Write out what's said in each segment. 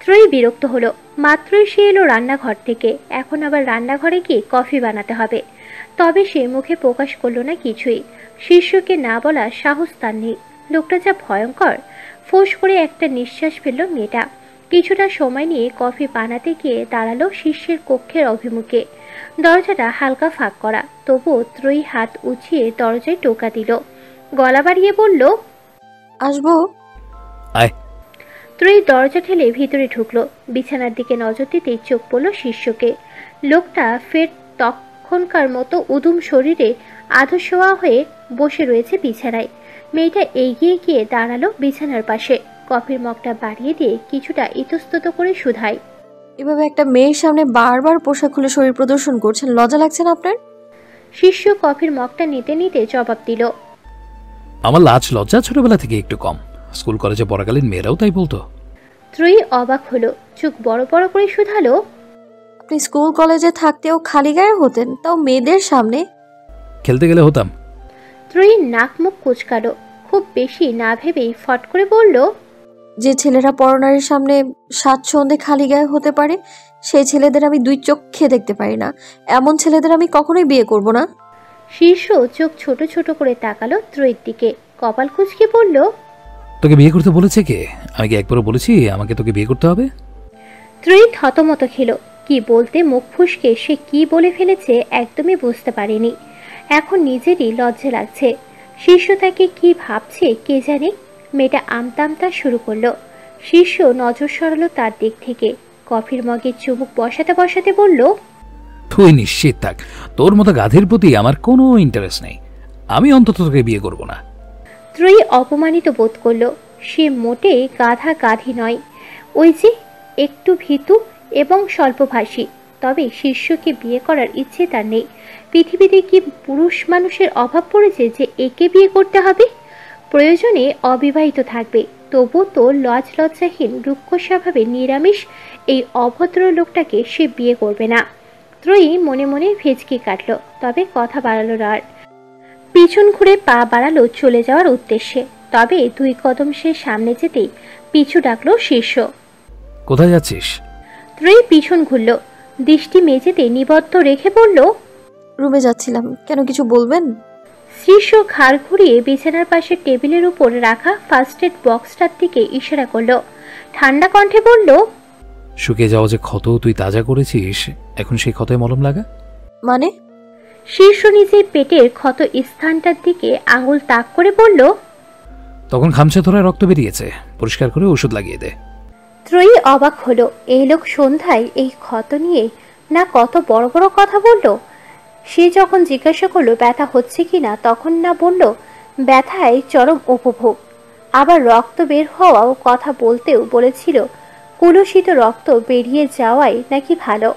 ত্রয়ী বিরক্ত হলো। মাত্রই সে এলো রান্নাঘর থেকে, এখন আবার রান্নাঘরে গিয়ে কফি বানাতে হবে। তবে সে মুখে প্রকাশ করলো না কিছুই। শিষ্যকে না বলা সাহস তার নেই। লোকটা যা ভয়ঙ্কর। ফোঁস করে একটা নিঃশ্বাস ফেলল মেয়েটা। কিছুটা সময় নিয়ে কফি বানাতে গিয়ে দাঁড়ালো শিষ্যের কক্ষের অভিমুখে। দরজাটা হালকা ফাঁক করা, তবুও ত্রয়ী হাত উঁচিয়ে দরজায় টোকা দিল। গলা বাড়িয়ে বলল, আসবো? ত্রয়ী দরজা ঠেলে ভিতরে ঢুকলো। বিছানার দিকে নজর দিতেই চোখ পড়ল শিষ্যকে। লোকটা ফের তখনকার মতো উদুম শরীরে আধশোয়া হয়ে বসে রয়েছে বিছানায়। মেয়েটা এগিয়ে গিয়ে দাঁড়ালো বিছানার পাশে। কফির মগটা বাড়িয়ে দিয়ে কিছুটা ইতস্তত করে শুধায়, এভাবে একটা মেয়ের সামনে বারবার পোশাক খুলে শরীর প্রদর্শন করছেন, লজ্জা লাগছে না আপনার? শিষ্য কফির মগটা নিতে নিতে জবাব দিল, আমার লাজ লজ্জা ছোটবেলা থেকে একটু কম। স্কুল কলেজে পড়াকালীন মেয়েরাও তাই বলতো। ত্রয়ী অবাক হলো, চোখ বড় বড় করে শুধালো, আপনি স্কুল কলেজে থাকতেও খালি গায়ে হতেন, তাও মেয়েদের সামনে? খেলতে গেলে হতাম। ত্রয়ী নাক মুখ কুচকালো। খুব বেশি না ভেবেই ফট করে বলল, যে ছেলেরা পরনারীর সামনে স্বাচ্ছন্দ্যে খালি গায়ে হতে পারে, সেই ছেলেদের আমি দুই চোখে দেখতে পারি না। এমন ছেলেদের আমি কখনোই বিয়ে করব না। শীর্ষ চোখ ছোট ছোট করে তাকালো ত্রয়ীর দিকে, কপাল কুঁচকে বলল, তোকে বিয়ে করতে বলেছে কে? আমি কি একবারও বলেছি আমাকে তোকে বিয়ে করতে হবে? ত্রয়ী থতমত খেল। কি বলতে মুখ ফুসকে সে কি বলে ফেলেছে একদমই বুঝতে পারেনি। এখন নিজেরই লজ্জা লাগছে। শিষ্য তাকে কি ভাবছে কে জানে। মেয়েটা আমতা আমতা শুরু করলো। শিষ্য নজর সরালো তার দিক থেকে। কফির মগে চুমুক বসাতে বসাতে বলল, তুই নিশ্চিত থাক, তোর মতো গাধের প্রতি আমার কোনো ইন্টারেস্ট নেই। আমি অন্তত তোকে বিয়ে করব না। ত্রয়ী অপমানিত বোধ করলো। সে মোটেই গাধা গাধি নয়, ওই যে একটু ভীতু এবং স্বল্পভাষী। তবে শিষ্যকে বিয়ে করার ইচ্ছে তার নেই। পৃথিবীতে কি পুরুষ মানুষের অভাব পড়েছে যে একে বিয়ে করতে হবে? প্রয়োজনে অবিবাহিত থাকবে, তবু তো লজ্জাহীন রুক্ষ স্বভাবে নিরামিষ এই অভদ্র লোকটাকে সে বিয়ে করবে না। ত্রয়ী মনে মনে ভেজকি কাটল, তবে কথা বাড়ালো না আর। পিছন ঘুরে পা বাড়ালো চলে যাওয়ার উদ্দেশ্যে। তবে 2 কদম সে সামনে যেতেই পিছু ডাকলো শিষ্য। কোথায় যাচ্ছিস? ত্রয়ী পিছন ঘুরল, দৃষ্টি মেঝেতে নিবদ্ধ রেখে বলল, রুমে যাচ্ছিলাম। কেন, কিছু বলবেন? শিষ্য ঘাড় ঘুরিয়ে বিছানার পাশে টেবিলের উপর রাখা ফার্স্ট এড বক্সটার দিকে ইশারা করলো। ঠান্ডা কণ্ঠে বলল, শুকিয়ে যাওয়া যে ক্ষত তুই তাজা করেছিস, এখন সেই ক্ষতয় মলম লাগা। মানে? শীর্ষ নিজের পেটের ক্ষত স্থানটার দিকে আঙুল তাক করে বলল, তখন খামচা ধরে রক্ত বেরিয়েছে, পরিষ্কার করে ওষুধ লাগিয়ে দে। ত্রয়ী অবাক হলো। এই লোক সন্ধ্যায় এই ক্ষত নিয়ে না কত বড় বড় কথা বলল। সে যখন জিজ্ঞাসা করলো ব্যথা হচ্ছে কিনা, তখন না বলল ব্যথায় চরম উপভোগ। আবার রক্ত বের হওয়াও কথা বলতেও বলেছিল কুলুষিত রক্ত বেরিয়ে যাওয়াই নাকি ভালো।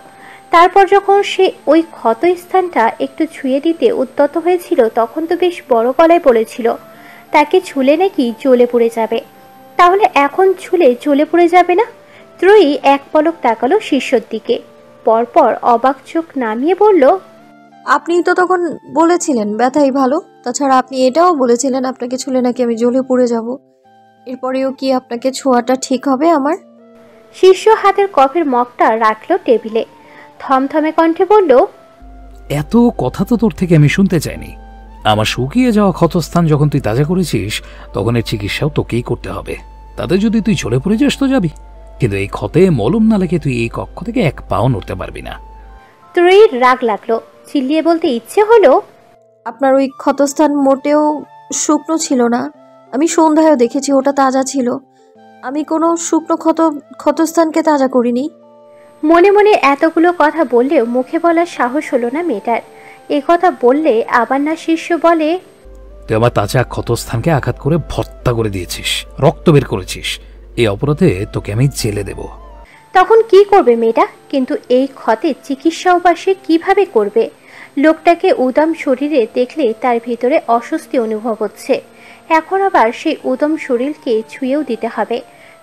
তারপর যখন সে ওই ক্ষত স্থানটা একটু ছুঁয়ে দিতে উদ্যত হয়েছিল, তখন তো বেশ বড় গলায় বলেছিল তাকে ছুলে নাকি জ্বলে পড়ে যাবে। তাহলে এখন ছুলে জ্বলে পড়ে যাবে না? ত্রয়ী এক পলক তাকালো শিষ্যর দিকে, পরপর অবাক চোখ নামিয়ে বলল, আপনি তো তখন বলেছিলেন ব্যথাই ভালো। তাছাড়া আপনি এটাও বলেছিলেন আপনাকে ছুলে নাকি আমি জ্বলে পড়ে যাব। এরপরেও কি আপনাকে ছোঁয়াটা ঠিক হবে আমার? শিষ্য হাতের কফির মগটা রাখলো টেবিলে, থমথমে কণ্ঠে বলল, এত কথা তো তোর থেকে আমি শুনতে চাইনি। আমার শুকিয়ে যাওয়া ক্ষতস্থান যখন তুই তাজা করেছিস, তখন এর চিকিৎসাও তোকেই করতে হবে। তাতে যদি তুই ঝরে পড়ে যাস তো যাবি, কিন্তু এই ক্ষতে মলম না লেগে তুই এই কক্ষ থেকে এক পাও নড়তে পারবি না। ত্রয়ীর রাগ লাগলো, চিল্লিয়ে বলতে ইচ্ছে হলো, আপনার ওই ক্ষতস্থান মোটেও শুকনো ছিল না। আমি সন্ধ্যায়ও দেখেছি ওটা তাজা ছিল। আমি কোনো শুকনো ক্ষতস্থানকে তাজা করিনি। মনে মনে এতগুলো কথা বললেও মুখে বলার সাহস হলো না মেয়েটার। এ কথা বললে আবার না শিষ্য বলে, তুই আমার তাজা ক্ষতস্থানকে আঘাত করে ভর্তা করে দিয়েছিস, রক্ত বের করেছিস। এই অপরাধে তোকে আমি জেলে দেব। তখন কি করবে মেয়েটা? কিন্তু এই ক্ষতের চিকিৎসাও বা সে কিভাবে করবে? লোকটাকে উদম শরীরে দেখলে তার ভিতরে অস্বস্তি অনুভব হচ্ছে। এখন আবার সেই উদম শরীরকে ছুঁয়েও দিতে হবে।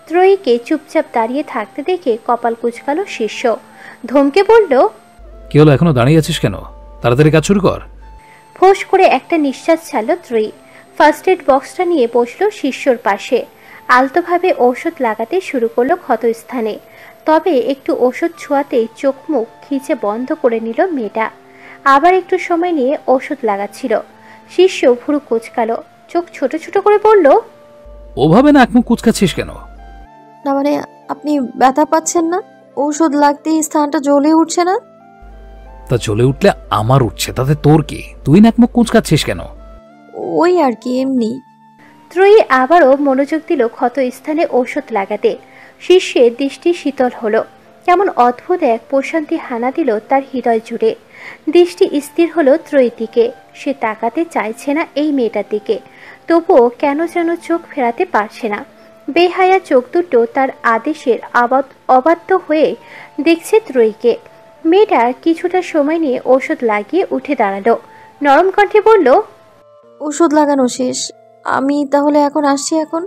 ত্রয়ীকে চুপচাপ দাঁড়িয়ে থাকতে দেখে কপাল কুঁচকালো শিষ্য। ধমকে বলল, কি হলো, এখনো দাঁড়িয়ে আছিস কেন? তাড়াতাড়ি কাজ শুরু কর। ফোঁস করে একটা নিঃশ্বাস ছাড়ল ত্রয়ী। ফার্স্ট এড বক্সটা নিয়ে বসলো শিষ্যর পাশে। আলতোভাবে ঔষধ লাগাতে শুরু করলো ক্ষতস্থানে। তবে একটু ওষুধ ছোঁয়াতেই চোখ মুখ খিচে বন্ধ করে নিল মেয়েটা। আবার একটু সময় নিয়ে ওষুধ লাগাচ্ছিল। শিষ্য ভুরু কুঁচকালো, চোখ ছোট ছোট করে বলল, ওভাবে নাক মুখ কুচকাচ্ছিস কেন? না মানে, আপনি ব্যথা পাচ্ছেন না? ঔষধ লাগতেই স্থানটা জ্বলে উঠছে না? তা চলে উঠলে আমার উঠছে, তাতে তোর কি? তুই নাক মুখ কুচকাচ্ছিস কেন? ওই আর কি, এমনি। ত্রয়ী আবারও মনোযোগ দিল ক্ষত স্থানে ঔষধ লাগাতে। শিষ্যের দৃষ্টি শীতল হলো। কেমন অদ্ভুত এক প্রশান্তি হানা দিল তার হৃদয় জুড়ে। দৃষ্টি স্থির হলো ত্রয়ীর দিকে। সে তাকাতে চাইছে না এই মেয়েটার দিকে, তবুও কেন যেন চোখ ফেরাতে পারছে না। বেহায়া চোখ দুটো তার আদেশের অবাধ্য হয়ে দেখছে ত্রয়ীকে। মেয়েটা কিছুটা সময় নিয়ে ঔষধ লাগিয়ে উঠে দাঁড়ালো। নরম কণ্ঠে বলল, ওষুধ লাগানো শেষ, আমি তাহলে এখন আসছি। এখন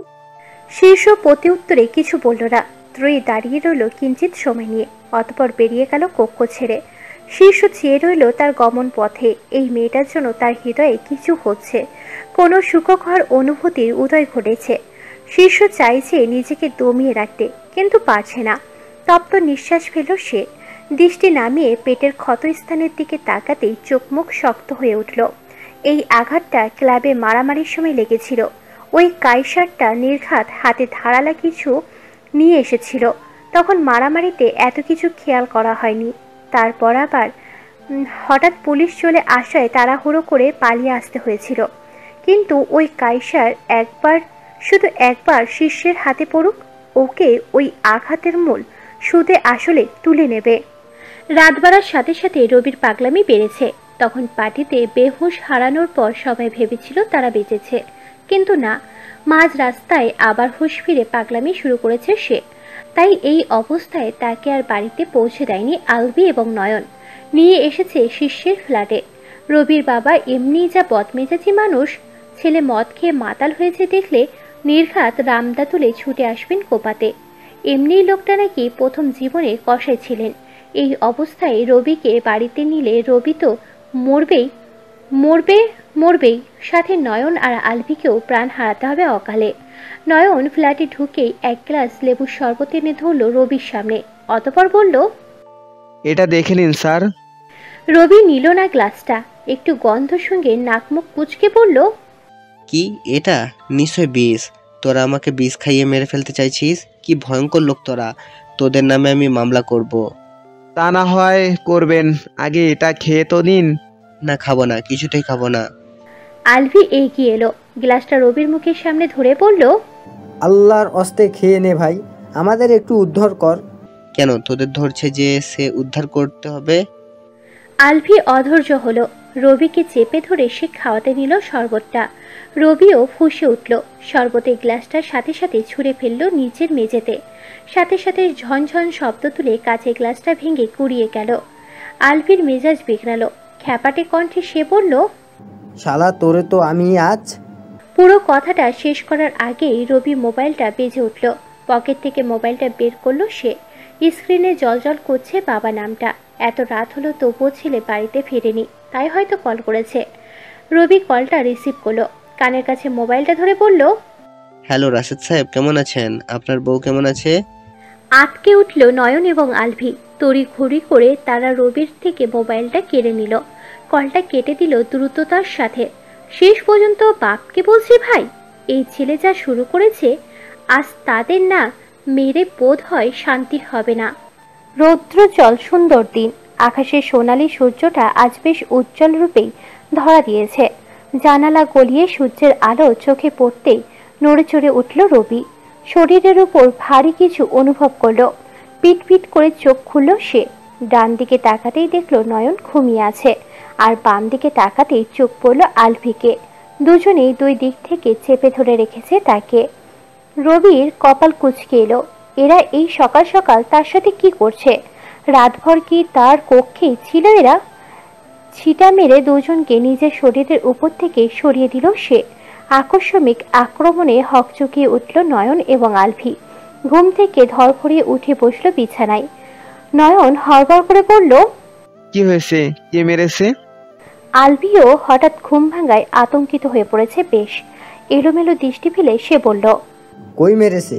শীর্ষ প্রতি উত্তরে কিছু বলল না। ত্রয়ী দাঁড়িয়ে রইল কিঞ্চিত সময় নিয়ে, অতপর বেরিয়ে গেল কক্ষ ছেড়ে। শীর্ষ চেয়ে রইল তার গমন পথে। এই মেয়েটার জন্য তার হৃদয়ে কিছু হচ্ছে, কোনো সুখকর অনুভূতির উদয় ঘটেছে। শীর্ষ চাইছে নিজেকে দমিয়ে রাখতে, কিন্তু পারছে না। তপ্ত নিঃশ্বাস ফেল সে। দৃষ্টি নামিয়ে পেটের ক্ষতস্থানের দিকে তাকাতেই চোখ মুখ শক্ত হয়ে উঠল। এই আঘাতটা ক্লাবে মারামারির সময় লেগেছিল। ওই কাইসারটা নির্ঘাত হাতে ধারালা কিছু নিয়ে এসেছিল। তখন মারামারিতে এত কিছু খেয়াল করা হয়নি। তারপর আবার হঠাৎ পুলিশ চলে আসায় তাড়াহুড়ো করে পালিয়ে আসতে হয়েছিল। কিন্তু ওই কাইসার শুধু একবার শিষ্যের হাতে পড়ুক, ওকে ওই আঘাতের মূল সুদে আসলে তুলে নেবে। রাত বাড়ার সাথে সাথে রবির পাগলামি বেড়েছে। তখন পার্টিতে বেহুশ হারানোর পর সবাই ভেবেছিল তারা বেঁচেছে, কিন্তু না, মাঝ রাস্তায় আবার হুঁশ ফিরে পাগলামি শুরু করেছে সে। তাই এই অবস্থায় তাকে আর বাড়িতে পৌঁছে দেয়নি আলভি এবং নয়ন, নিয়ে এসেছে শিষ্যের ফ্ল্যাটে। রবির বাবা এমনিই যা বদমেজাজি মানুষ, ছেলে মদ খেয়ে মাতাল হয়েছে দেখলে নির্ঘাত রামদা তুলে ছুটে আসবেন কোপাতে। এমনিই লোকটা নাকি প্রথম জীবনে কসাই ছিলেন। এই অবস্থায় রবিকে বাড়িতে নিলে রবি তো মরবেই মরবেই, সাথে নয়ন আর আলভিকেও প্রাণ হারাতে হবে অকালে। নয়ন ফ্ল্যাটে ঢুকেই এক গ্লাস লেবুর শরবত এনে ধরল রবির সামনে, অতপর বলল, এটা দেখে নিন স্যার। রবি নিল না গ্লাসটা। একটু গন্ধ সঙ্গে নাক মুখ কুচকে বলল, কি এটা? নিশ্চয় বিষ। তোরা আমাকে বিষ খাইয়ে মেরে ফেলতে চাইছিস? কি ভয়ঙ্কর লোক তোরা! তোদের নামে আমি মামলা করব। তা না হয় করবেন, আগে এটা খেয়ে তো নিন। না, খাবো না, কিছুতেই খাবো না। আলভি এগিয়ে এলো, গ্লাসটা রবির মুখের সামনে ধরে বলল, আল্লাহর অস্তে খেয়ে নে ভাই, আমাদের একটু উদ্ধার কর। কেন তোদের ধরছে যে সে উদ্ধার করতে হবে? আলভি অধৈর্য হলো। রবিকে চেপে ধরে সে খাওয়াতে নিল শরবতটা। রবিও ফুঁসে উঠল। শরবতের গ্লাসটার সাথে সাথে ছুঁড়ে ফেলল নিচের মেঝেতে। সাথে সাথে ঝনঝন শব্দ তুলে কাঁচের গ্লাসটা ভেঙে কুড়িয়ে গেল। আলভির মেজাজ বিগড়ালো। খ্যাপাটে কণ্ঠে সে বলল, শালা তোরে তো আমি আজ। পুরো কথাটা শেষ করার আগেই রবি মোবাইলটা বেজে উঠল। পকেট থেকে মোবাইলটা বের করলো সে। স্ক্রিনে জলজল করছে বাবা নামটা। এত রাত হলো তবুও ছেলে বাড়িতে ফেরেনি, তাই হয়তো কল করেছে। রবি কলটা রিসিভ করলো, কানের কাছে মোবাইলটা ধরে বলল, হ্যালো রাশেদ সাহেব, কেমন আছেন? আপনার বউ কেমন আছে? আটকে উঠল নয়ন এবং আলভি। তড়ি ঘড়ি করে তারা রবির থেকে মোবাইলটা কেড়ে নিল। কলটা কেটে দিল দ্রুততার সাথে। শেষ পর্যন্ত বাপকে বলছি, ভাই, এই ছেলে যা শুরু করেছে, আজ তাদের না মেরে বোধ হয় শান্তি হবে না। রৌদ্রজল সুন্দর দিন। আকাশের সোনালি সূর্যটা আজ বেশ উজ্জ্বল রূপেই ধরা দিয়েছে। জানালা গলিয়ে সূর্যের আলো চোখে পড়তেই নড়ে চড়ে উঠল রবি। শরীরের উপর ভারী কিছু অনুভব করলো। পিট পিট করে চোখ খুলল সে। ডান দিকে তাকাতেই দেখলো নয়ন ঘুমিয়ে আছে, আর বাম দিকে তাকাতেই চোখ পড়ল আলভিকে। দুজনেই দুই দিক থেকে চেপে ধরে রেখেছে তাকে। রবির কপাল কুঁচকে এলো। এরা এই সকাল সকাল তার সাথে কি করছে? রাতভর কি তার কক্ষেই ছিল এরা? ছিটা মেরে দুজনকে নিজের শরীরের উপর থেকে সরিয়ে দিল সে। আকস্মিক আক্রমণে হকচকিয়ে উঠল নয়ন এবং আলভি। ঘুম থেকে ধরফরিয়ে উঠে বসল বিছানায়। নয়ন হড়বড় করে বলল, কি হয়েছে? কে মেরেছে? আলভিও হঠাৎ ঘুম ভাঙায় আতঙ্কিত হয়ে পড়েছে বেশ। এলোমেলো দৃষ্টি ফেলে সে বলল, কই মেরেছে?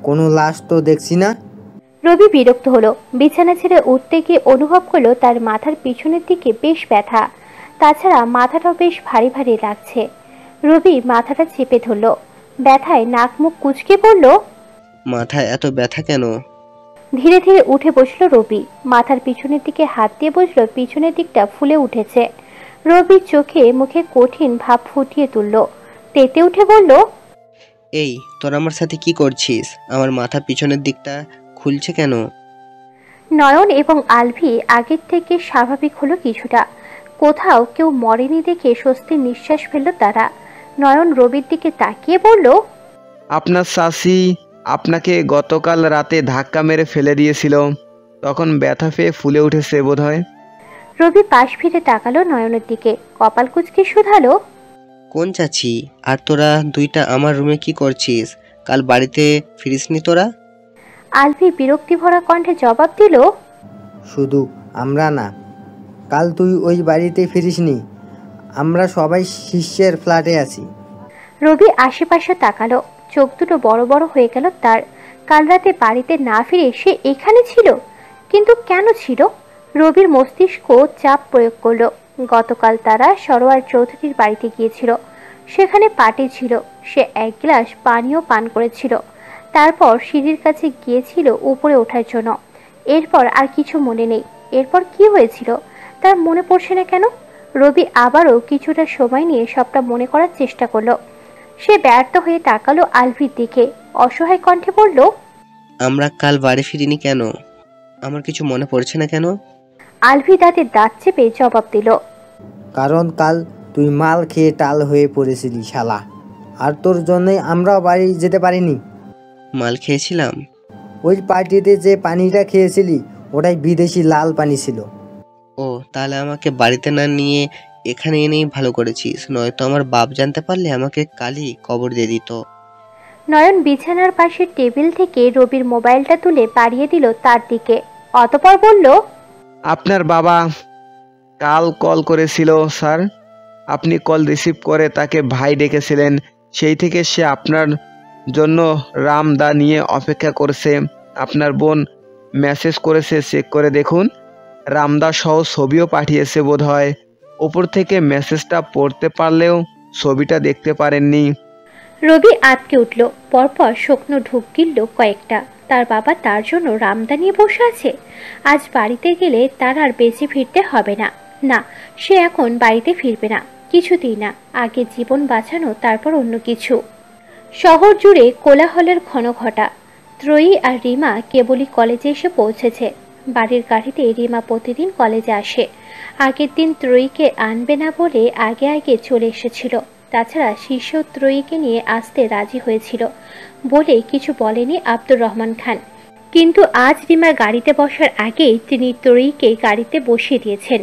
কোনো লাশ তো দেখছি না। রবি বিরক্ত হলো। বিছানা ছেড়ে উঠতে গিয়ে অনুভব করলো তার মাথার পিছনের দিকে বেশ ব্যথা, তাছাড়া মাথাটাও বেশ ভারী ভারী লাগছে। রবি মাথাটা চেপে ধরলো। ব্যথায় নাক মুখ কুঁচকে পড়ল। মাথায় এত ব্যথা কেন? ধীরে ধীরে উঠে বসলো রবি। মাথার পিছনের দিকে হাত দিয়ে বসলো। পিছনের দিকটা ফুলে উঠেছে। রবির চোখে মুখে কঠিন ভাব ফুটিয়ে তুলল। তেতে উঠে বলল, এই তোর আমার সাথে কি করছিস? আমার মাথা পিছনের দিকটা খুলছে কেন? নয়ন এবং আলভি আগের থেকে স্বাভাবিক হলো কিছুটা। কোথাও কেউ মরেনি দেখে স্বস্তির নিঃশ্বাস ফেলল তারা। নয়ন রবির দিকে তাকিয়ে বলল, আপনার চাচি আপনাকে গতকাল রাতে ধাক্কা মেরে ফেলে দিয়েছিল, তখন ব্যথা পেয়ে ফুলে উঠেছে বোধহয়। রবি পাশ ফিরে তাকালো নয়নের দিকে, কপাল কুঁচকে শুধালো, কোন চাচি? আর তোরা দুইটা আমার রুমে কি করছিস? কাল বাড়িতে ফিরিসনি তোরা? আলভি বিরক্তি ভরা কণ্ঠে জবাব দিল, শুধু আমরা না, কাল তুই ওই বাড়িতে ফিরিসনি। আমরা সবাই শিষ্যের ফ্ল্যাটে আছি। রবি আশেপাশে তাকালো। চোখ দুটো বড় বড় হয়ে গেল তার। কাল রাতে বাড়িতে না ফিরে সে এখানে ছিল, কিন্তু কেন ছিল? রবির মস্তিষ্ক চাপ প্রয়োগ করলো। গতকাল তারা সরোয়ার চৌধুরীর বাড়িতে গিয়েছিল। সেখানে পার্টি ছিল। সে এক গ্লাস পানীয় পান করেছিল। তারপর সিঁড়ির কাছে গিয়েছিল উপরে ওঠার জন্য। এরপর আর কিছু মনে নেই। এরপর কি হয়েছিল তার মনে পড়ছে না কেন? রবি আবারও কিছুটা সময় নিয়ে সবটা মনে করার চেষ্টা করলো। সে ব্যর্থ হয়ে তাকালো আলভির দিকে। অসহায় কণ্ঠে বলল, আমরা কাল বাড়ি ফিরিনি কেন? আমার কিছু মনে পড়ছে না কেন? আলভি দাঁতে দাঁত চেপে জবাব দিল, কারণ কাল তুই মাল খেয়ে টাল হয়ে পড়েছিলি শালা, আর তোর জন্যই আমরাও বাড়ি যেতে পারিনি। মাল খেয়েছিলাম? ওই পার্টিতে যে পানিটা খেয়েছিলি ওটাই বিদেশি লাল পানি ছিল। ও, তাহলে আমাকে বাড়িতে না নিয়ে এখানে এনেই ভালো করেছিস, নয়তো আমার বাপ জানতে পারলে আমাকে কালই কবর দিয়ে দিত। নয়ন বিছানার পাশের টেবিল থেকে রবির মোবাইলটা তুলে বাড়িয়ে দিল তার দিকে। অতঃপর বলল, আপনার বাবা কাল কল করেছিল স্যার। আপনি কল রিসিভ করে তাকে ভাই ডেকেছিলেন। সেই থেকে সে আপনার জন্য রামদা নিয়ে অপেক্ষা করছে। আপনার বোন মেসেজ করেছে, চেক করে দেখুন। রামদা সহ ছবিও পাঠিয়েছে বোধহয়। ওপর থেকে মেসেজটা পড়তে পারলেও ছবিটা দেখতে পারেননি। রবি আটকে উঠল। পরপর শুকনো ঢুক গিলল কয়েকটা। তার বাবা তার জন্য রামদা নিয়ে বসে আছে। আজ বাড়িতে গেলে তার আর বেঁচে ফিরতে হবে না। না, সে এখন বাড়িতে ফিরবে না, কিছুতেই না। আগে জীবন বাঁচানো, তারপর অন্য কিছু। শহর জুড়ে কোলাহলের ঘনঘটা। ত্রয়ী আর রিমা কেবলই কলেজে এসে পৌঁছেছে। বাড়ির গাড়িতে রিমা প্রতিদিন কলেজে আসে। আগের দিন ত্রয়ীকে আনবে না বলে আগে আগে চলে এসেছিল। তাছাড়া শিষ্য ত্রয়ীকে নিয়ে আসতে রাজি হয়েছিল বলে কিছু বলেনি আব্দুর রহমান খান। কিন্তু আজ রিমার গাড়িতে বসার আগেই তিনি ত্রয়ীকে গাড়িতে বসিয়ে দিয়েছেন।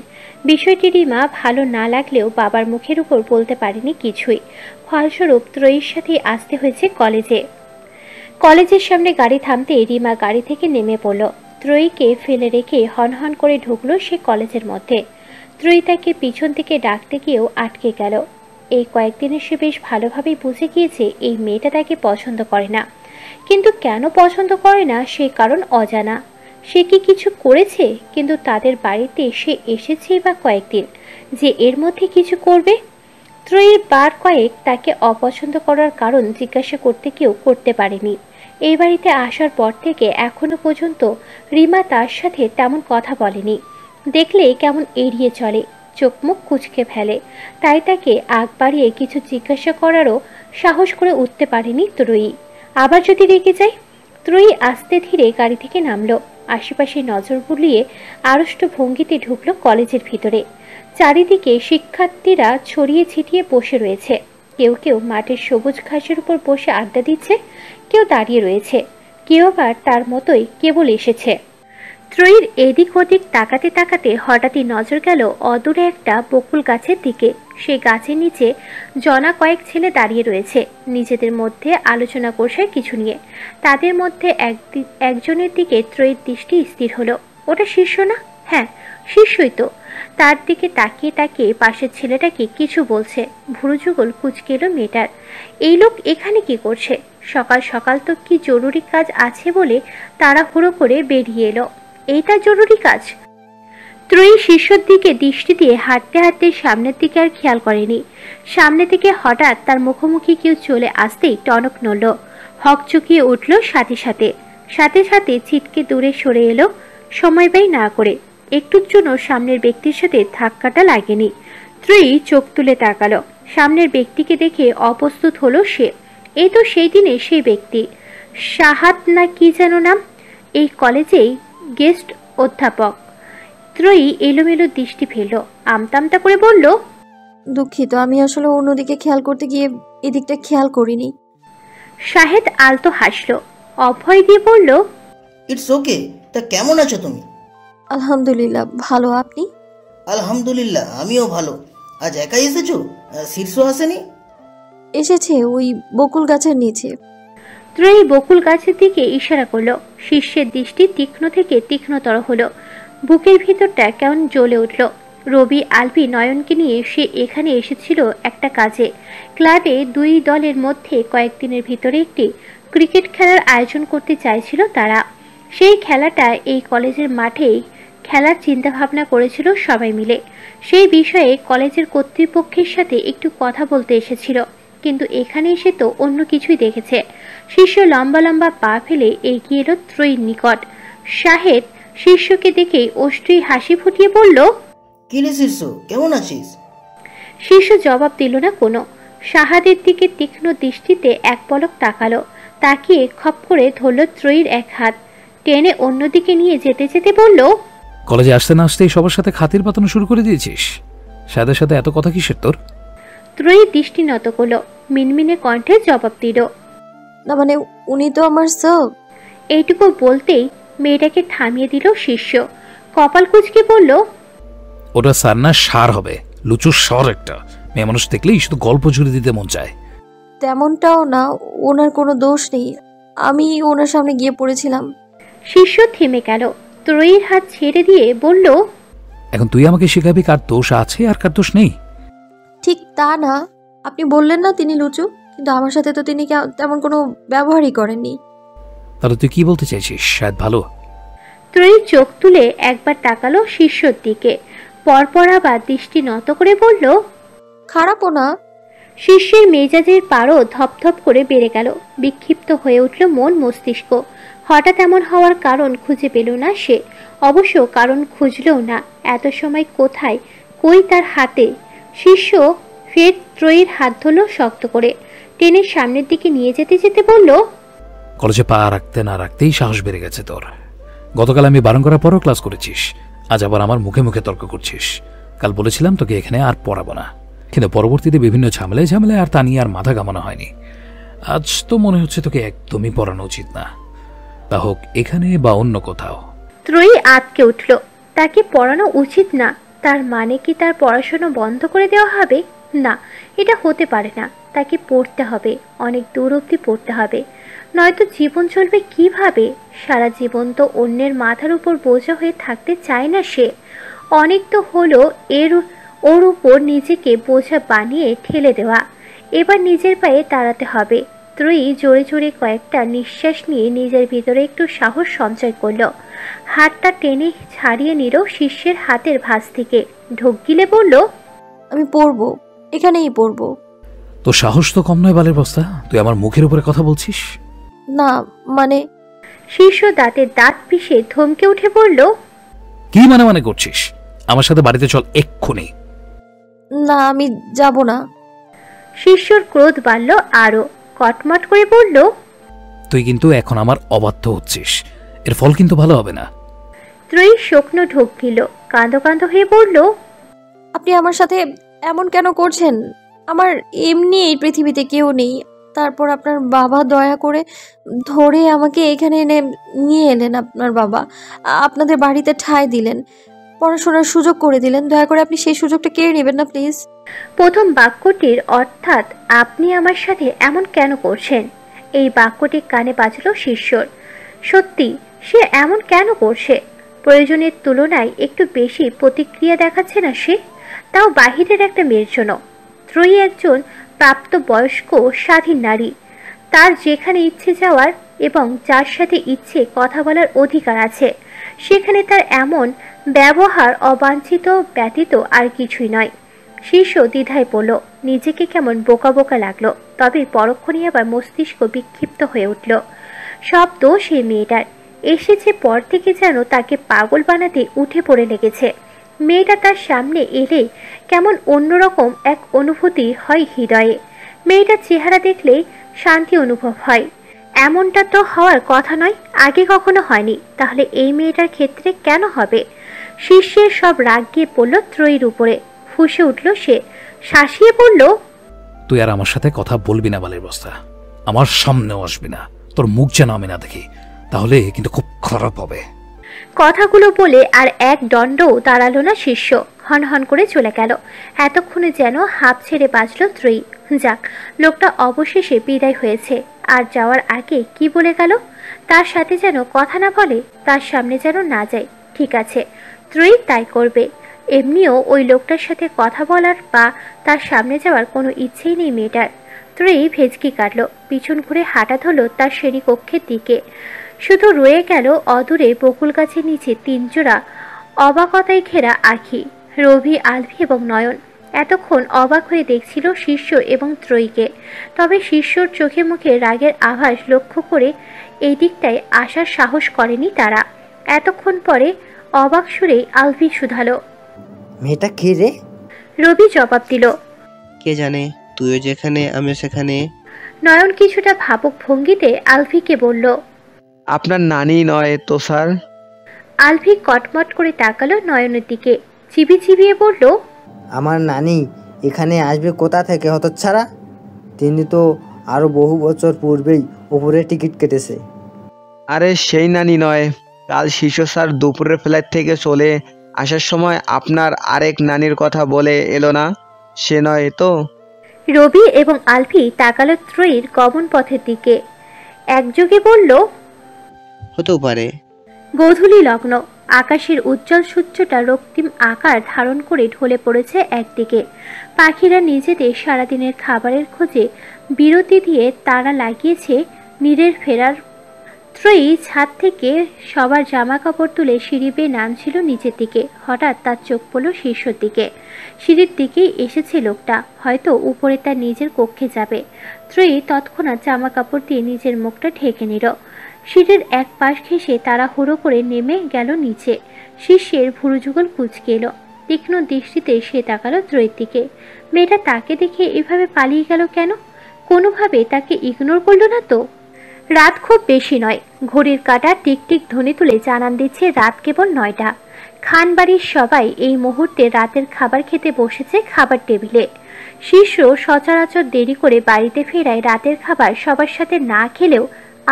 বিষয়টি রিমা ভালো না লাগলেও বাবার মুখের উপর বলতে পারেনি কিছুই। ফলস্বরূপ ত্রয়ীর সাথে আসতে হয়েছে কলেজে। কলেজের সামনে গাড়ি থামতে রিমা গাড়ি থেকে নেমে পড়ল। ত্রয়ীকে ফেলে রেখে হনহন করে ঢুকলো সে কলেজের মধ্যে। ত্রয়ী তাকে পিছন থেকে ডাকতে গিয়েও আটকে গেল। এই কয়েকদিনে সে বেশ ভালোভাবেই বুঝে গিয়েছে এই মেয়েটা তাকে পছন্দ করে না। কিন্তু কেন পছন্দ করে না সে কারণ অজানা। সে কি কিছু করেছে? কিন্তু তাদের বাড়িতে সে এসেছেই বা কয়েকদিন, যে এর মধ্যে কিছু করবে? ত্রয়ীর বার কয়েক তাকে অপছন্দ করার কারণ জিজ্ঞাসা করতে কেউ করতে পারেনি। এই বাড়িতে আসার পর থেকে এখনো পর্যন্ত রিমা তার সাথে তেমন কথা বলেনি। দেখলে কেমন এড়িয়ে চলে, চোখ মুখ কুঁচকে ফেলে। তাই তাকে আগ বাড়িয়ে কিছু জিজ্ঞাসা করারও সাহস করে উঠতে পারেনি ত্রয়ী। আবার যদি রেগে যায়? ত্রয়ী আস্তে ধীরে গাড়ি থেকে নামলো। আশেপাশে নজর বুলিয়ে আড়ষ্ট ভঙ্গিতে ঢুকলো কলেজের ভিতরে। চারিদিকে শিক্ষার্থীরা ছড়িয়ে ছিটিয়ে বসে রয়েছে। কেউ কেউ মাঠের সবুজ ঘাসের উপর বসে আড্ডা দিচ্ছে, কেউ দাঁড়িয়ে রয়েছে, কেউ আবার তার মতোই কেবল এসেছে। ত্রয়ীর এদিক ওদিক তাকাতে তাকাতে হঠাৎই নজর গেল অদূরে একটা বকুল গাছের দিকে। সে গাছের নিচে জনা কয়েক ছেলে দাঁড়িয়ে রয়েছে, নিজেদের মধ্যে আলোচনা করছে কিছু নিয়ে। তাদের মধ্যে একজনের দিকে ত্রয়ীর দৃষ্টি স্থির হলো। ওটা শিষ্য না? হ্যাঁ, শিষ্যই তো। তার দিকে তাকিয়ে তাকিয়ে পাশের ছেলেটাকে কিছু বলছে। ভুরু যুগল কুঁচকে এলো মেয়েটার। এই লোক এখানে কি করছে? সকাল সকাল তো কি জরুরি কাজ আছে বলে তাড়াহুড়ো করে বেরিয়ে এলো। এইটা জরুরি কাজ? ত্রয়ী শিষ্যর দিকে দৃষ্টি দিয়ে হাঁটতে হাঁটতে সামনের দিকে আর খেয়াল করেনি। সামনে থেকে হঠাৎ তার মুখোমুখি কেউ চলে আসতেই টনক নড়ল, হকচকিয়ে উঠল, সাথে সাথে সাথে সাথে ছিটকে দূরে সরে এলো। সময় ব্যয় না করে একটুর জন্য সামনের ব্যক্তির সাথে ধাক্কাটা লাগেনি। ত্রয়ী চোখ তুলে তাকালো। সামনের ব্যক্তিকে দেখে অপ্রস্তুত হলো সে। এই তো সেই দিনে সেই ব্যক্তি, সাহাত না কি যেন নাম, এই কলেজেই গেস্ট অধ্যাপক। ত্রয়ী এলোমেলো দৃষ্টি ফেলল, আমতামতা করে বলল, দুঃখিত, আমি আসলে অন্যদিকে খেয়াল করতে গিয়ে এদিকটা খেয়াল করিনি। শাহেদ আলতো হাসল, অভয় দিয়ে বলল, ইটস ওকে। তা কেমন আছো তুমি? আলহামদুলিল্লাহ ভালো, আপনি? আলহামদুলিল্লাহ আমিও ভালো। আজ একাই এসেছো? শীর্ষ আসেনি? এসেছে, ওই বকুল গাছের নিচে। ত্রয়ী বকুল গাছের দিকে ইশারা করলো। শিষ্যের দৃষ্টি তীক্ষ্ণ থেকে তীক্ষ্ণতর হলো। বুকের ভিতরটা কেমন জ্বলে উঠল। রবি আলপি নয়নকে নিয়ে সে এখানে এসেছিল একটা কাজে। ক্লাবে দুই দলের মধ্যে কয়েকদিনের ভিতরে একটি ক্রিকেট খেলার আয়োজন করতে চাইছিল তারা। সেই খেলাটা এই কলেজের মাঠেই খেলার চিন্তা ভাবনা করেছিল সবাই মিলে। সেই বিষয়ে কলেজের কর্তৃপক্ষের সাথে একটু কথা বলতে এসেছিল, কিন্তু এখানে এসে তো অন্য কিছুই দেখেছে। শিষ্য লম্বা লম্বা পা ফেলে এগিয়ে এলো ত্রয়ীর নিকট। শাহেদ শিষ্যকে দেখেই অশ্রুই হাসি ফুটিয়ে বলল, কি রে শীর্ষ, কেমন আছিস? শিষ্য জবাব দিল না কোনো। শাহাদের দিকে তীক্ষ্ণ দৃষ্টিতে এক পলক তাকালো, তাকিয়ে খপ করে ধরল ত্রয়ীর এক হাত, টেনে অন্যদিকে নিয়ে যেতে যেতে বলল, কলেজে আসতে না আসতেই সবার সাথে খাতির পাতানো শুরু করে দিয়েছিস? সাদের সাথে এত কথা কিসের তোর? ত্রয়ী দৃষ্টি নত করলো, মিনমিনে কণ্ঠে জবাব দিল, না মানে উনি তো আমার স্যার। এইটুকু বলতেই মেয়েটাকে থামিয়ে দিল শিষ্য। কপাল কুঁচকে বলল, ওটা স্যার না, সার হবে, লুচুর স্বর একটা। মেয়ে মানুষ দেখলেই শুধু গল্প জুড়ে দিতে মন চায়। তেমনটাও না, ওনার কোনো দোষ নেই, আমি ওনার সামনে গিয়ে পড়েছিলাম। শিষ্য থেমে গেল, ত্রয়ীর হাত ছেড়ে দিয়ে বলল, এখন তুই আমাকে শেখাবি কার দোষ আছে আর কার দোষ নেই? ঠিক তা না, আপনি বললেন না তিনি লুচু, কিন্তু আমার সাথে তো তিনি তেমন কোনো ব্যবহারই করেননি। তাহলে তুই কি বলতে চাইছিস? শায়দ ভালো। ত্রয়ী চোখ তুলে একবার তাকালো শিষ্যর দিকে, পরপর আবার দৃষ্টি নত করে বলল, খারাপও না। শিষ্যের মেজাজের পারও ধপধপ করে বেড়ে গেল, বিক্ষিপ্ত হয়ে উঠল মন মস্তিষ্ক। হঠাৎ এমন হওয়ার কারণ খুঁজে পেল না সে, অবশ্য কারণ খুঁজলেও না। এত সময় কোথায়, কই তার হাতে? শিষ্য ফের ত্রয়ীর হাত ধরল শক্ত করে, টেনে সামনের দিকে নিয়ে যেতে যেতে বলল, কলেজে পা রাখতে না রাখতেই সাহস বেড়ে গেছে তোর। গতকাল আমি বারণ করার পরও ক্লাস করেছিস, আজ আবার আমার মুখে মুখে তর্ক করছিস। কাল বলেছিলাম তোকে এখানে আর পড়াবো না, কিন্তু পরবর্তীতে বিভিন্ন ঝামেলায় ঝামেলায় আর তা নিয়ে আর মাথা ঘামানো হয়নি। আজ তো মনে হচ্ছে তোকে একদমই পড়ানো উচিত না, তা হোক এখানে বা অন্য কোথাও। ত্রয়ী আটকে উঠল, তাকে পড়ানো উচিত না? তার মানে কি তার পড়াশোনা বন্ধ করে দেওয়া হবে? না, এটা হতে পারে না। তাকে পড়তে হবে, অনেক দূর অবধি পড়তে হবে, নয়তো জীবন চলবে কিভাবে? সারা জীবন তো অন্যের মাথার উপর বোঝা হয়ে থাকতে চায় না সে। অনেক তো হলো ওর উপর নিজেকে বোঝা বানিয়ে ঠেলে দেওয়া, এবার নিজের পায়ে দাঁড়াতে হবে। ত্রয়ী জোরে জোরে কয়েকটা নিঃশ্বাস নিয়ে নিজের ভিতরে একটু সাহস সঞ্চয় করল। হাতটা টেনে ছাড়িয়ে নিল শিষ্যের হাতের ভাঁজ থেকে, ঢোক গিলে বলল, আমি পড়বো, এখানেই পড়বো। তো সাহস তো কম নয় বালের বস্তা, তুই আমার মুখের উপরে কথা বলছিস? না মানে। শিষ্য দাঁতে দাঁত পিষে ধমকে উঠে বলল, কি মানে করছিস? আমার সাথে বাড়িতে চল এক্ষুনি। না আমি যাব না। শিষ্যর ক্রোধ বাড়ল আরো, কটমট করে বলল, তুই কিন্তু এখন আমার অবাধ্য হচ্ছিস, এর ফল কিন্তু ভালো হবে না। ত্রয়ী শুকনো ঢোক গিল, কাঁদো কাঁদো হয়ে বলল, আপনি আমার সাথে এমন কেন করছেন? আমার এমনি এই পৃথিবীতে কেউ নেই, তারপর আপনার বাবা দয়া করে ধরে আমাকে এখানে এনে নিয়ে এলেন। আপনার বাবা আপনাদের বাড়িতে ঠাঁই দিলেন, পড়াশোনার সুযোগ করে দিলেন, দয়া করে আপনি সেই সুযোগটা কেড়ে নেবেন না প্লিজ। প্রথম বাক্যটির অর্থাৎ আপনি আমার সাথে এমন কেন করছেন, এই বাক্যটি কানে বাজল শিষ্যর। সত্যি সে এমন কেন করছে? প্রয়োজনের তুলনায় একটু বেশি প্রতিক্রিয়া দেখাচ্ছে না সে, তাও বাহিরের একটা মেয়ের জন্য। ত্রয়ী একজন প্রাপ্তবয়স্ক স্বাধীন নারী, তার যেখানে ইচ্ছে যাওয়ার এবং যার সাথে ইচ্ছে কথা বলার অধিকার আছে, সেখানে তার এমন ব্যবহার অবাঞ্ছিত ব্যতীত আর কিছুই নয়। শীর্ষ দ্বিধায় পড়ল, নিজেকে কেমন বোকা বোকা লাগলো। তবে পরক্ষণেই আবার মস্তিষ্ক বিক্ষিপ্ত হয়ে উঠল। সব দোষ এই মেয়েটার। এসেছে পর থেকে যেন তাকে পাগল বানাতে উঠে পড়ে লেগেছে। মেয়েটা তার সামনে এলে কেমন অন্যরকম এক অনুভূতি হয় হৃদয়ে। মেয়েটার চেহারা দেখলেই শান্তি অনুভব হয়। এমনটা তো হওয়ার কথা নয়, আগে কখনো হয়নি। তাহলে এই মেয়েটার ক্ষেত্রে কেন হবে? শিষ্যের সব রাগ গিয়ে পড়ল ত্রয়ীর উপরে। ফুঁসে উঠল সে, শাসিয়ে বলল, তুই আর আমার সাথে কথা বলবি না বালের বস্তা। আমার সামনেও আসবি না, তোর মুখ যেন আমি না দেখি, তাহলে কিন্তু খুব খারাপ হবে। কথাগুলো বলে আর এক দণ্ডও দাঁড়ালো না শিষ্য, হনহন করে চলে গেল। এতক্ষণে যেন হাঁপ ছেড়ে বাঁচল ত্রয়ী। যাক, লোকটা অবশেষে বিদায় হয়েছে। আর যাওয়ার আগে কি বলে গেল? তার সাথে যেন কথা না বলে, তার সামনে যেন না যায়। ঠিক আছে, ত্রয়ী তাই করবে। এমনিও ওই লোকটার সাথে কথা বলার বা তার সামনে যাওয়ার কোনো ইচ্ছেই নেই মেয়েটার। ত্রয়ী ভেজকি কাটল, পিছন ঘুরে হাঁটা ধরল তার শ্রেণীকক্ষের দিকে। শুধু রয়ে গেল অদূরে বকুল গাছের নিচে 3 জোড়া অবাকতায় ঘেরা আঁখি, রবি, আলভি এবং নয়ন। এতক্ষণ অবাক হয়ে দেখছিল শিষ্য এবং ত্রয়ীকে। তবে শিষ্যর চোখে মুখে রাগের আভাস লক্ষ্য করে এই দিকটায় আসার সাহস করেনি তারা। এতক্ষণ পরে অবাক সুরেই আলভি শুধালো, মেয়েটা কে রে? রবি জবাব দিল, কে জানে, তুইও যেখানে আমিও সেখানে। নয়ন কিছুটা ভাবুক ভঙ্গিতে আলভিকে বলল, আপনার নানি নয় তো স্যার? আলভি কটমট করে তাকালো নয়নের দিকে, চিবিয়ে চিবিয়ে বলল, আমার নানি এখানে আসবে কোথা থেকে হতচ্ছাড়া? তিনি তো আরও বহু বছর পূর্বেই উপরে টিকিট কেটেছে। আরে সেই নানি নয়, কাল শিশু স্যার দুপুরের ফ্লাইট থেকে চলে আসার সময় আপনার আরেক নানির কথা বলে এলো না, সে নয় তো? রবি এবং আলভি তাকালো ত্রয়ীর গমন পথের দিকে। একযোগে বলল, হতেও পারে। গোধূলি লগ্ন, আকাশের উজ্জ্বল সূর্যটা রক্তিম আকার ধারণ করে ঢলে পড়েছে একদিকে। পাখিরা নিজেদের সারাদিনের খাবারের খোঁজে বিরতি দিয়ে তারা লাগিয়েছে নীরের ফেরার। ত্রয়ী ছাদ থেকে সবার জামা কাপড় তুলে সিঁড়ি বেয়ে নামছিল নিচের দিকে। হঠাৎ তার চোখ পড়ল শীর্ষর দিকে। সিঁড়ির দিকেই এসেছে লোকটা, হয়তো উপরে তার নিজের কক্ষে যাবে। ত্রয়ী তৎক্ষণাৎ জামা কাপড় দিয়ে নিজের মুখটা ঢেকে নিল। সিঁড়ির এক পাশ ঘেঁষে তারা হুড়ো করে নেমে গেল নিচে। শিষ্যের ভুরুযুগল কুঁচকে এলো। তীক্ষ্ণ দৃষ্টিতে সে তাকালো ত্রয়ীর দিকে। মেয়েটা তাকে দেখে এভাবে পালিয়ে গেল কেন? কোনোভাবে তাকে ইগনোর করলো না তো? রাত খুব বেশি নয়। ঘড়ির কাঁটা টিকটিক ধ্বনি তুলে জানান দিচ্ছে রাত কেবল 9টা। খানবাড়ির সবাই এই মুহূর্তে রাতের খাবার খেতে বসেছে খাবার টেবিলে। শিষ্য সচরাচর দেরি করে বাড়িতে ফেরায় রাতের খাবার সবার সাথে না খেলেও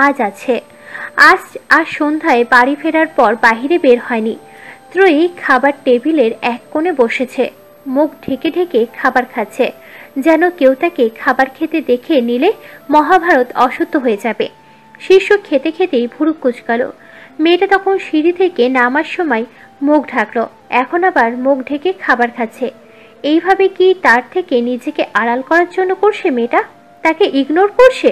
আজ আছে। আজ সন্ধ্যায় বাড়ি ফেরার পর বাহিরে বের হয়নি। ত্রয়ী খাবার টেবিলের এক কোণে বসেছে, মুখ ঢেকে ঢেকে খাবার খাচ্ছে, যেন কেউ তাকে খাবার খেতে দেখে নিলে মহাভারত অসত্য হয়ে যাবে। শিষ্য খেতে খেতেই ভুরু কুঁচকাল। মেয়েটা তখন সিঁড়ি থেকে নামার সময় মুখ ঢাকলো, এখন আবার মুখ ঢেকে খাবার খাচ্ছে। এইভাবে কি তার থেকে নিজেকে আড়াল করার জন্য করছে মেয়েটা? তাকে ইগনোর করছে?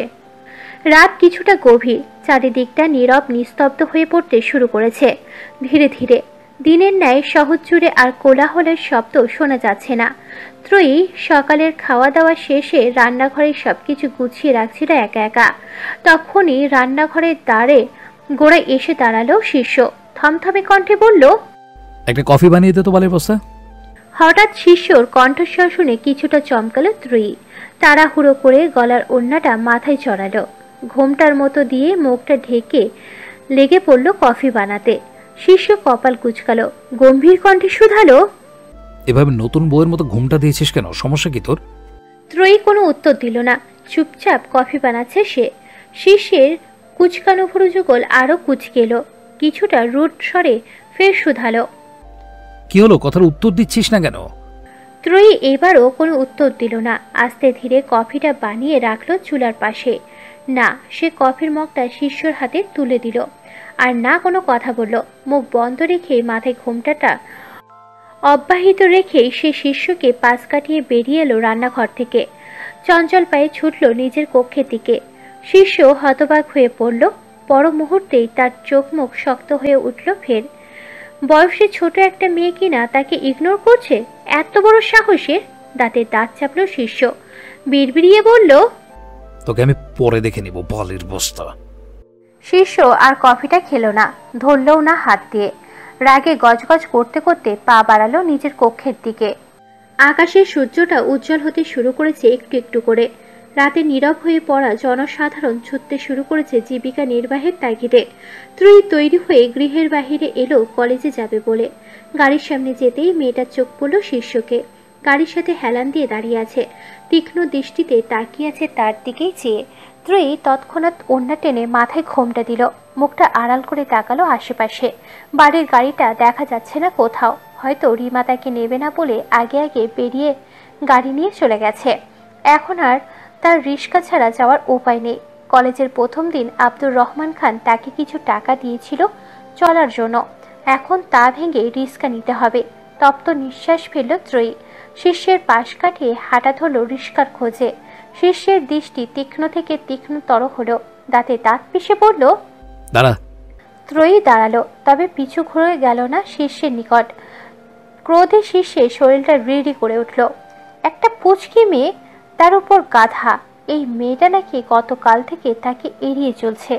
রাত কিছুটা গভীর, চারিদিকটা নীরব নিস্তব্ধ হয়ে পড়তে শুরু করেছে ধীরে ধীরে। দিনের ন্যায় শহর জুড়ে আর কোলাহলের শব্দ শোনা যাচ্ছে না। ত্রয়ী সকালের খাওয়া দাওয়া শেষে রান্নাঘরের সবকিছু গুছিয়ে রাখছিল একা একা। তখনই রান্নাঘরের দ্বারে গোড়ায় এসে দাঁড়ালো শিষ্য। থমথমে কণ্ঠে বলল, একটা কফি বানিয়ে দে তো বালের বস্তা। হঠাৎ শিষ্যর কণ্ঠস্বর শুনে কিছুটা চমকালো ত্রয়ী। তাড়াহুড়ো করে গলার ওড়নাটা মাথায় চড়ালো, ঘোমটার মতো দিয়ে মুখটা ঢেকে লেগে পড়ল কফি বানাতে। শিষ্য কপাল কুঁচকালো, গম্ভীর কণ্ঠে শুধালো, এভাবে নতুন বউয়ের মতো ঘুমটা দিয়েছিস কেন? সমস্যা কি তোর? ত্রয়ী কোনো উত্তর দিল না, চুপচাপ কফি বানাচ্ছে সে। শিষ্যের কুচকানো ভুরুযুগল আরো কুচকে এলো, কিছুটা রুট স্বরে ফের শুধালো, কি হলো, কথার উত্তর দিচ্ছিস না কেন? ত্রয়ী এবারও কোনো উত্তর দিল না, আস্তে ধীরে কফিটা বানিয়ে রাখলো চুলার পাশে। না, সে কফির মগটা শিষ্যর হাতে তুলে দিল, আর না কোনো কথা বলল। মুখ বন্ধ রেখে মাথায় ঘোমটাটা অব্যাহত রেখেই সে শিষ্যকে পাশ কাটিয়ে বেরিয়ে এলো রান্নাঘর থেকে। চঞ্চল পায়ে ছুটল নিজের কক্ষের দিকে। শিষ্য হতবাক হয়ে পড়ল। পর মুহূর্তেই তার চোখ মুখ শক্ত হয়ে উঠল ফের। বয়সে ছোট একটা মেয়ে কিনা তাকে ইগনোর করছে, এত বড় সাহসের! দাঁতে দাঁত চাপল শিষ্য, বিড়বিড়িয়ে বলল, তোকে আমি পরে দেখে নিব বালির বস্তা। শিষ্য আর কফিটা খেলো না, ধরলও না হাত দিয়ে। রাগে গজগজ করতে করতে পা বাড়ালো নিজের কক্ষের দিকে। আকাশের সূর্যটা উজ্জ্বল হতে শুরু করেছে একটু একটু করে। রাতে নীরব হয়ে পড়া জনসাধারণ ছুটতে শুরু করেছে জীবিকা নির্বাহের তাগিদে। ত্রয়ী তৈরি হয়ে গৃহের বাহিরে এলো কলেজে যাবে বলে। গাড়ির সামনে যেতেই মেয়েটার চোখ পড়ল শিষ্যকে। গাড়ির সাথে হেলান দিয়ে দাঁড়িয়ে আছে, তীক্ষ্ণ দৃষ্টিতে তাকিয়ে আছে তার দিকেই চেয়ে। ত্রয়ী তৎক্ষণাৎ ওড়না টেনে মাথায় ঘোমটা দিল, মুখটা আড়াল করে তাকালো আশেপাশে। বাড়ির গাড়িটা দেখা যাচ্ছে না কোথাও, হয়তো রিমা তাকে নেবে না বলে আগে আগে বেরিয়ে গাড়ি নিয়ে চলে গেছে। এখন আর তার রিস্কা ছাড়া যাওয়ার উপায় নেই। কলেজের প্রথম দিন আব্দুর রহমান খান তাকে কিছু টাকা দিয়েছিল চলার জন্য, এখন তা ভেঙে রিস্কা নিতে হবে। তপ্ত নিঃশ্বাস ফেলল ত্রয়ী। শিষ্যের পাশ কাটিয়ে হাঁটা ধরল রিস্কার খোঁজে। শিষ্যের দৃষ্টি তীক্ষ্ণ থেকে তীক্ষ্ণতর হলো, দাঁতে দাঁত পিষে পড়ল, দাঁড়া। ত্রয়ী দাঁড়ালো, তবে পিছু ঘুরে গেল না শিষ্যের নিকট। ক্রোধে শিষ্যের শরীরটা রিড়ি করে উঠল। একটা পুচকি মেয়ে, তার উপর গাধা। এই মেয়েটা নাকি গতকাল থেকে তাকে এড়িয়ে চলছে,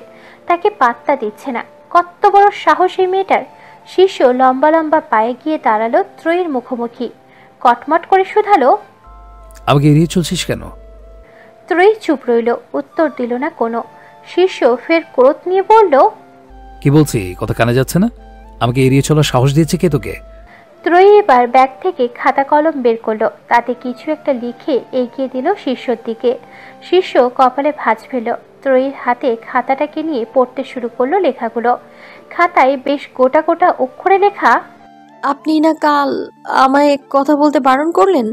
তাকে পাত্তা দিচ্ছে না। কত বড় সাহস এই মেয়েটার! শিষ্য লম্বা লম্বা পায়ে গিয়ে দাঁড়ালো ত্রয়ীর মুখোমুখি, কটমট করে শুধালো, আমাকে এড়িয়ে চলছিস কেন? ত্রয়ী চুপ রইল, উত্তর দিল না কোনো। শিষ্য ফের ক্রোধ নিয়ে বলল, কি বলছি কথা কানে যাচ্ছে না? আমাকে এড়িয়ে চলার সাহস দিয়েছে কে তোকে? ত্রয়ী এবার ব্যাগ থেকে খাতা কলম বের করলো, তাতে কিছু একটা লিখে এগিয়ে দিল শিষ্যর দিকে। শিষ্য কপালে ভাঁজ ফেলল। ত্রয়ীর হাতে খাতাটাকে নিয়ে পড়তে শুরু করলো লেখাগুলো। খাতায় বেশ গোটা গোটা অক্ষরে লেখা। আপনি না কাল আমায় কথা বলতে বারণ করলেন,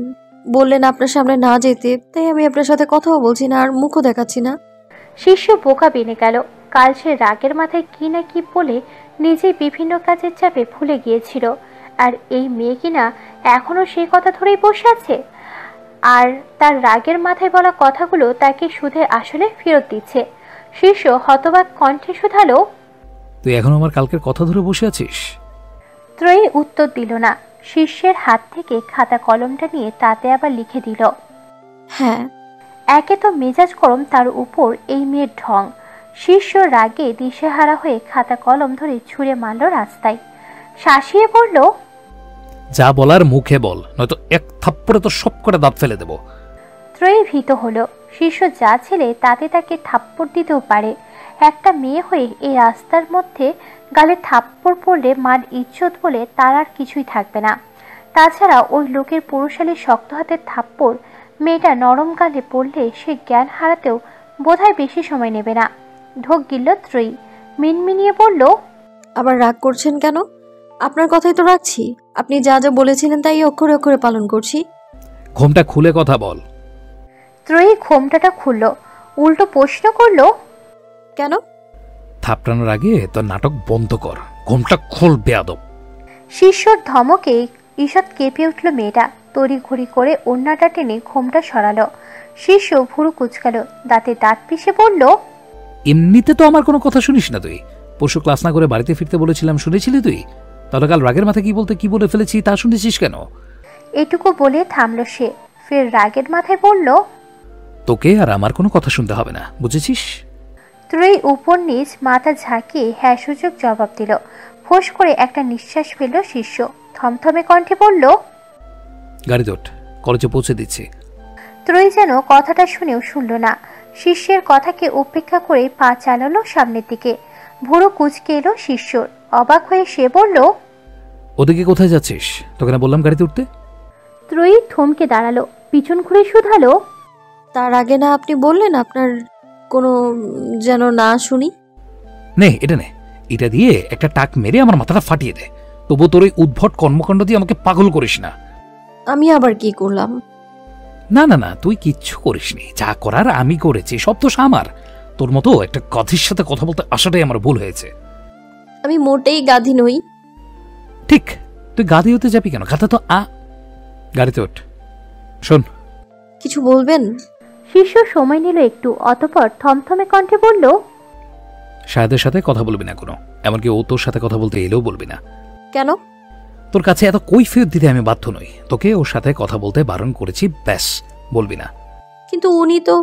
বললেন আপনার সামনে না যেতে, তাই আমি আপনার সাথে কথাও বলছি না আর মুখও দেখাচ্ছি না। শিষ্য বোকা বেনে গেল। কাল সে রাগের মাথায় কি না কি বলে নিজেই বিভিন্ন কাজের চাপে ভুলে গিয়েছিল, আর এই মেয়ে কিনা এখনো সেই কথা ধরেই বসে আছে, আর তার রাগের মাথায় বলা কথাগুলো তাকে সুদে আসলে ফেরত দিচ্ছে। শিষ্য হতবাক কণ্ঠে শুধালো, তুই এখন আমার কালকের কথা ধরে বসে আছিস? ত্রয়ী উত্তর দিল না। শিষ্যের হাত থেকে খাতা কলমটা নিয়ে তাতে আবার লিখে দিল। হ্যাঁ। একে তো মেজাজ গরম, তার উপর এই মেয়ের ঢং। শিষ্য রাগে দিশেহারা হয়ে খাতা কলম ধরে ছুঁড়ে মারল রাস্তায়। শাসিয়ে বলল, যা বলার মুখে বল, নয়তো এক থাপ্পড়ে তো সব করে দাঁত ফেলে দেব। ত্রয়ী ভীত হলো। শিষ্য যা ছেলে তাতে তাকে থাপ্পড় দিতেও পারে, একটা মেয়ে হয়ে এই রাস্তার মধ্যে গালে থাপ্পড় পড়লে মার ইজ্জত বলে তার আর কিছুই থাকবে না। তাছাড়া ওই লোকের পুরুষালী শক্ত হাতের থাপ্পড় মেয়েটা নরম গালে পড়লে সে জ্ঞান হারাতেও বোধহয় বেশি সময় নেবে না। ঢোক গিলল ত্রয়ী, মিনমিনিয়ে বলল, আবার রাগ করছেন কেন? আপনার কথাই তো রাখছি, আপনি যা যা বলেছিলেন তাই অক্ষরে অক্ষরে পালন করছি। ঘোমটা খুলে কথা বল। ত্রয়ী ঘোমটাটা খুলল, উল্টো প্রশ্ন করলো, কেন? থাপড়ানোর আগে তোর নাটক বন্ধ কর, ঘোমটা খোল বেয়াদব। শিষ্যর ধমকে ঈষৎ কেঁপে উঠল মেয়েটা। তড়িঘড়ি করে ওড়নাটা টেনে ঘোমটা সরালো। শিষ্য ভুরু কুচকালো, দাঁতে দাঁত পিষে বলল, এমনিতে তো আমার কোনো কথা শুনিস না তুই। পরশু ক্লাস না করে বাড়িতে ফিরতে বলেছিলাম, শুনেছিলি তুই? তাহলে কাল রাগের মাথায় কি বলে ফেলেছি তা শুনেছিস কেন? এটুকু বলে থামল সে, ফের রাগের মাথায় বলল, তোকে আর আমার কোনো কথা শুনতে হবে না, বুঝেছিস? ত্রয়ী উপর নিচ মাথা ঝাঁকিয়ে হ্যাঁ সূচক জবাব দিল। ফোঁস করে একটা নিঃশ্বাস ফেলল শিষ্য, থমথমে কণ্ঠে বলল, গাড়ি দোট, কলেজে পৌঁছে দিচ্ছি। ত্রয়ী যেন কথাটা শুনেও শুনল না। শিষ্যের কথাকে উপেক্ষা করে পা চালালো সামনের দিকে। ভুরু কুচকে এলো শিষ্যর। অবাক হয়ে সে বলল, ওদিকে কোথায় যাচ্ছিস? তোকে না বললাম গাড়িতে উঠতে? ত্রয়ী থমকে দাঁড়ালো, পিছন ঘুরে শুধালো, তার আগে না আপনি বললেন আপনার কোনো যেন না শুনি। নে এটা নে, এটা দিয়ে একটা টাক মেরে আমার মাথাটা ফাটিয়ে দে। তবু তোর ওই উদ্ভট কর্মকাণ্ড দিয়ে আমাকে পাগল করিস না। আমি আবার কি করলাম? না না না, তুই কিচ্ছু করিসনি, যা করার আমি করেছি, সব দোষ আমার। তোর মতো একটা গাধির সাথে কথা বলতে আসাটাই আমার ভুল হয়েছে। আমি মোটেই গাধি নই। ঠিক, তুই গাধি হতে যাবি কেন? গাধা তো গাড়িতে ওঠ। শোন, কিছু বলবেন? শিষ্য সময় নিল একটু, অতঃপর থমথমে কণ্ঠে বলল, শাহেদের সাথে কথা বলবি না কোনো, এমনকি ও তোর সাথে কথা বলতে এলেও বলবি না। কেন? তোর কাছে এত কৈফিয়ত দিতে আমি বাধ্য নই, তোকে ওর সাথে কথা বলতে বারণ করেছি, ব্যাস, বলবি না। কিন্তু উনি তো